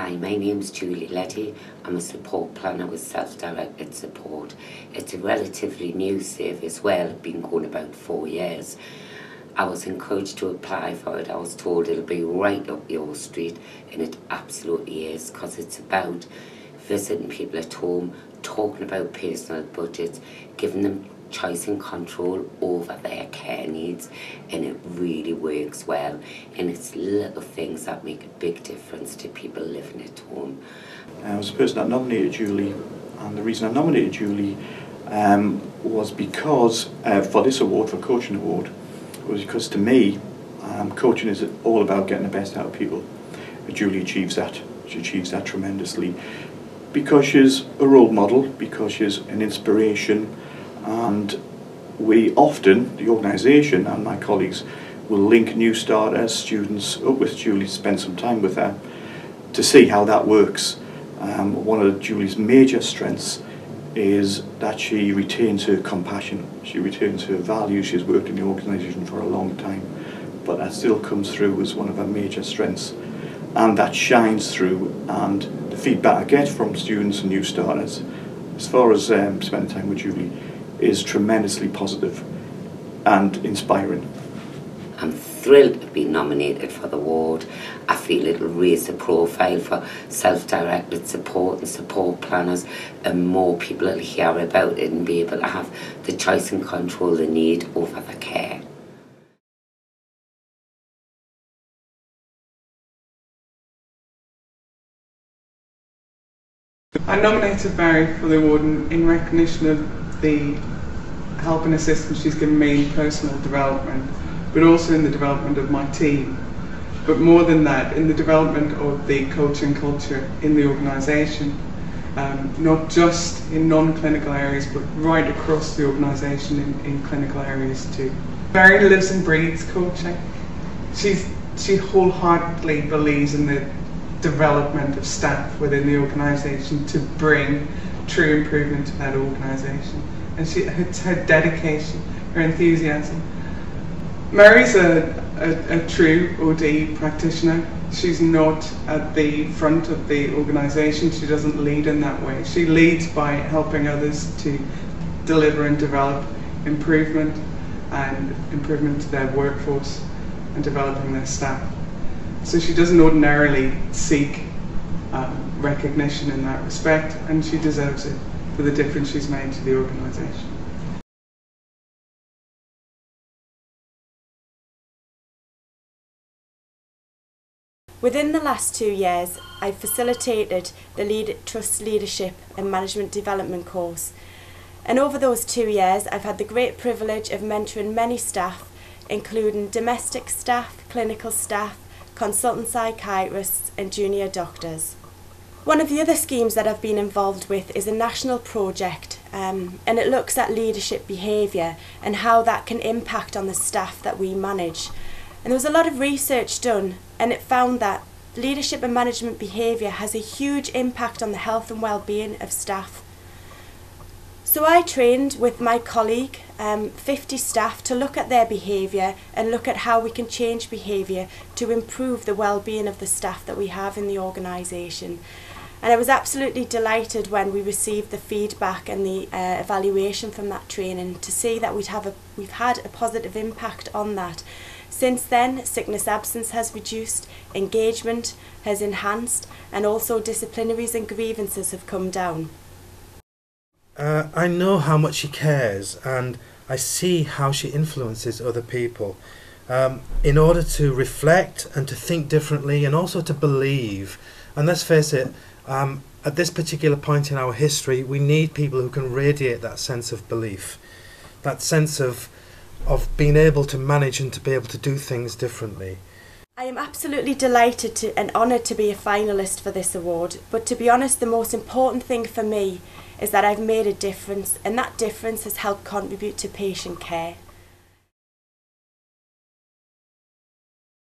Hi, my name's Julie Leddy. I'm a support planner with self-directed support. It's a relatively new service, well, been going about 4 years. I was encouraged to apply for it. I was told it'll be right up your street, and it absolutely is, because it's about visiting people at home, talking about personal budgets, giving them choice and control over their care needs, and it really works well, and it's little things that make a big difference to people living at home. I was the person that nominated Julie, and the reason I nominated Julie was because for this award, for Coaching Award, was because to me coaching is all about getting the best out of people. And Julie achieves that. She achieves that tremendously because she's a role model, because she's an inspiration. And we often, the organisation and my colleagues, will link new starters, students up with Julie, spend some time with her to see how that works. One of Julie's major strengths is that she retains her compassion, she retains her values. She's worked in the organisation for a long time, but that still comes through as one of her major strengths, and that shines through. And the feedback I get from students and new starters, as far as spending time with Julie, is tremendously positive and inspiring. I'm thrilled to be nominated for the award. I feel it'll raise the profile for self-directed support and support planners, and more people will hear about it and be able to have the choice and control they need over the care. I nominated Mary for the award in recognition of the help and assistance she's given me in personal development, but also in the development of my team. But more than that, in the development of the coaching culture in the organisation, not just in non-clinical areas, but right across the organisation in clinical areas too. Mary lives and breathes coaching. She wholeheartedly believes in the development of staff within the organisation to bring true improvement to that organisation. And her dedication, her enthusiasm. Mary's a true OD practitioner. She's not at the front of the organisation. She doesn't lead in that way. She leads by helping others to deliver and develop improvement to their workforce and developing their staff. So she doesn't ordinarily seek recognition in that respect, and she deserves it for the difference she's made to the organisation. Within the last 2 years, I've facilitated the Trust Leadership and Management Development course, and over those 2 years I've had the great privilege of mentoring many staff, including domestic staff, clinical staff, consultant psychiatrists and junior doctors. One of the other schemes that I've been involved with is a national project, and it looks at leadership behaviour and how that can impact on the staff that we manage. And there was a lot of research done, and it found that leadership and management behaviour has a huge impact on the health and well-being of staff. So I trained with my colleague 50 staff to look at their behaviour and look at how we can change behaviour to improve the well-being of the staff that we have in the organisation. And I was absolutely delighted when we received the feedback and the evaluation from that training to see that we've had a positive impact on that. Since then, sickness absence has reduced, engagement has enhanced, and also disciplinaries and grievances have come down. I know how much she cares, and I see how she influences other people in order to reflect and to think differently, and also to believe. And let's face it, at this particular point in our history, we need people who can radiate that sense of belief, that sense of being able to manage and to be able to do things differently. I am absolutely delighted and honoured to be a finalist for this award, but to be honest, the most important thing for me is that I've made a difference, and that difference has helped contribute to patient care.